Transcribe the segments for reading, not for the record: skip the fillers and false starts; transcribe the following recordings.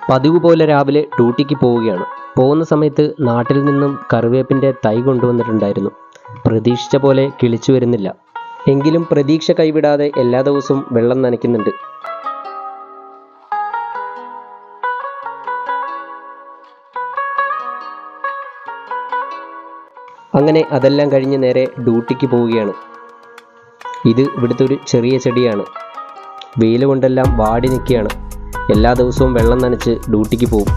പതിവ് പോലെ രാവിലെ ഡ്യൂട്ടിക്ക് പോവുകയാണ്. പോകുന്ന സമയത്ത് നാട്ടിൽ നിന്നും കറിവേപ്പിൻ്റെ തൈ കൊണ്ടുവന്നിട്ടുണ്ടായിരുന്നു. പ്രതീക്ഷിച്ച പോലെ കിളിച്ചു വരുന്നില്ല. എങ്കിലും പ്രതീക്ഷ കൈവിടാതെ എല്ലാ ദിവസവും വെള്ളം നനയ്ക്കുന്നുണ്ട്. അങ്ങനെ അതെല്ലാം കഴിഞ്ഞ് നേരെ ഡ്യൂട്ടിക്ക് പോവുകയാണ്. ഇത് ഇവിടുത്തെ ഒരു ചെറിയ ചെടിയാണ്. വെയിൽ കൊണ്ടെല്ലാം വാടി നിൽക്കുകയാണ്. എല്ലാ ദിവസവും വെള്ളം നനച്ച് ഡ്യൂട്ടിക്ക് പോകും.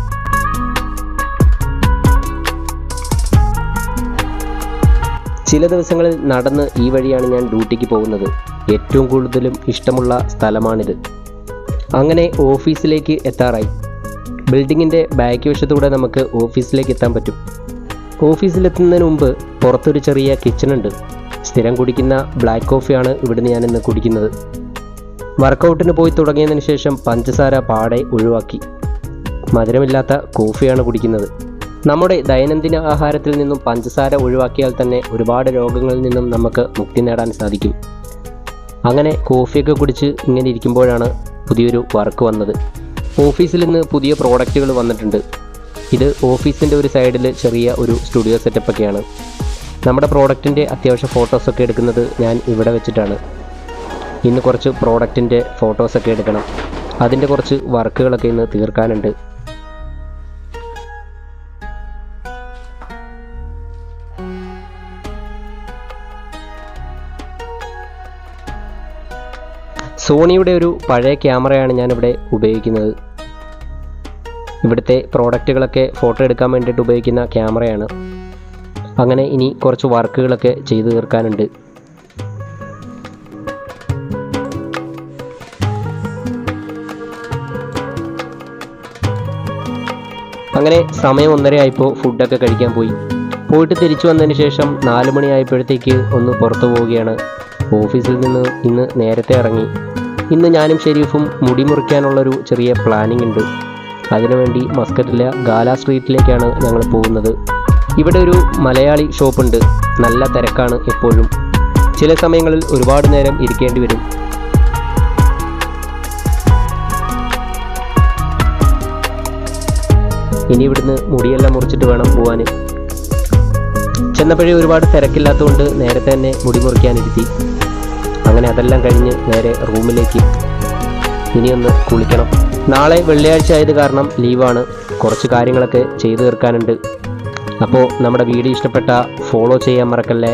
ചില ദിവസങ്ങളിൽ നടന്ന് ഈ വഴിയാണ് ഞാൻ ഡ്യൂട്ടിക്ക് പോകുന്നത്. ഏറ്റവും കൂടുതലും ഇഷ്ടമുള്ള സ്ഥലമാണിത്. അങ്ങനെ ഓഫീസിലേക്ക് എത്താറായി. ബിൽഡിങ്ങിൻ്റെ ബാക്ക് വശത്തൂടെ നമുക്ക് ഓഫീസിലേക്ക് എത്താൻ പറ്റും. ഓഫീസിലെത്തുന്നതിന് മുമ്പ് പുറത്തൊരു ചെറിയ കിച്ചണുണ്ട്. സ്ഥിരം കുടിക്കുന്ന ബ്ലാക്ക് കോഫിയാണ് ഇവിടുന്ന് ഞാനിന്ന് കുടിക്കുന്നത്. വർക്കൗട്ടിന് പോയി തുടങ്ങിയതിന് ശേഷം പഞ്ചസാര പാടെ ഒഴിവാക്കി. മധുരമില്ലാത്ത കോഫിയാണ് കുടിക്കുന്നത്. നമ്മുടെ ദൈനംദിന ആഹാരത്തിൽ നിന്നും പഞ്ചസാര ഒഴിവാക്കിയാൽ തന്നെ ഒരുപാട് രോഗങ്ങളിൽ നിന്നും നമുക്ക് മുക്തി നേടാൻ സാധിക്കും. അങ്ങനെ കോഫിയൊക്കെ കുടിച്ച് ഇങ്ങനെ ഇരിക്കുമ്പോഴാണ് പുതിയൊരു വർക്ക് വന്നത്. ഓഫീസിൽ നിന്ന് പുതിയ പ്രോഡക്റ്റുകൾ വന്നിട്ടുണ്ട്. ഇത് ഓഫീസിൻ്റെ ഒരു സൈഡിൽ ചെറിയ ഒരു സ്റ്റുഡിയോ സെറ്റപ്പൊക്കെയാണ്. നമ്മുടെ പ്രോഡക്റ്റിൻ്റെ അത്യാവശ്യം ഫോട്ടോസൊക്കെ എടുക്കുന്നത് ഞാൻ ഇവിടെ വെച്ചിട്ടാണ്. ഇന്ന് കുറച്ച് പ്രോഡക്റ്റിൻ്റെ ഫോട്ടോസൊക്കെ എടുക്കണം. അതിൻ്റെ കുറച്ച് വർക്കുകളൊക്കെ ഇന്ന് തീർക്കാനുണ്ട്. സോണിയുടെ ഒരു പഴയ ക്യാമറയാണ് ഞാനിവിടെ ഉപയോഗിക്കുന്നത്. ഇവിടുത്തെ പ്രോഡക്റ്റുകളൊക്കെ ഫോട്ടോ എടുക്കാൻ വേണ്ടിയിട്ട് ഉപയോഗിക്കുന്ന ക്യാമറയാണ്. അങ്ങനെ ഇനി കുറച്ച് വർക്കുകളൊക്കെ ചെയ്തു തീർക്കാനുണ്ട്. അങ്ങനെ സമയം 1:30 ആയപ്പോൾ ഫുഡൊക്കെ കഴിക്കാൻ പോയിട്ട് തിരിച്ചു വന്നതിന് ശേഷം 4 മണിയായപ്പോഴത്തേക്ക് ഒന്ന് പുറത്തു പോവുകയാണ്. ഓഫീസിൽ നിന്ന് ഇന്ന് നേരത്തെ ഇറങ്ങി. ഇന്ന് ഞാനും ഷെരീഫും മുടി മുറിക്കാനുള്ളൊരു ചെറിയ പ്ലാനിങ് ഉണ്ട്. അതിനുവേണ്ടി മസ്കറ്റിലെ ഗാല സ്ട്രീറ്റിലേക്കാണ് ഞങ്ങൾ പോകുന്നത്. ഇവിടെ ഒരു മലയാളി ഷോപ്പുണ്ട്. നല്ല തിരക്കാണ് എപ്പോഴും. ചില സമയങ്ങളിൽ ഒരുപാട് നേരം ഇരിക്കേണ്ടി വരും. ഇനി ഇവിടുന്ന് മുടിയെല്ലാം മുറിച്ചിട്ട് വേണം പോവാൻ. ചെന്നപ്പോഴേ ഒരുപാട് തിരക്കില്ലാത്തതുകൊണ്ട് നേരത്തെ തന്നെ മുടി മുറിക്കാനിരുത്തി. അങ്ങനെ അതെല്ലാം കഴിഞ്ഞ് നേരെ റൂമിലേക്ക്. ഇനിയൊന്ന് കുളിക്കണം. നാളെ വെള്ളിയാഴ്ച ആയത് കാരണം ലീവാണ്. കുറച്ച് കാര്യങ്ങളൊക്കെ ചെയ്തു തീർക്കാനുണ്ട്. അപ്പോൾ നമ്മുടെ വീഡിയോ ഇഷ്ടപ്പെട്ട ഫോളോ ചെയ്യാൻ മറക്കല്ലേ.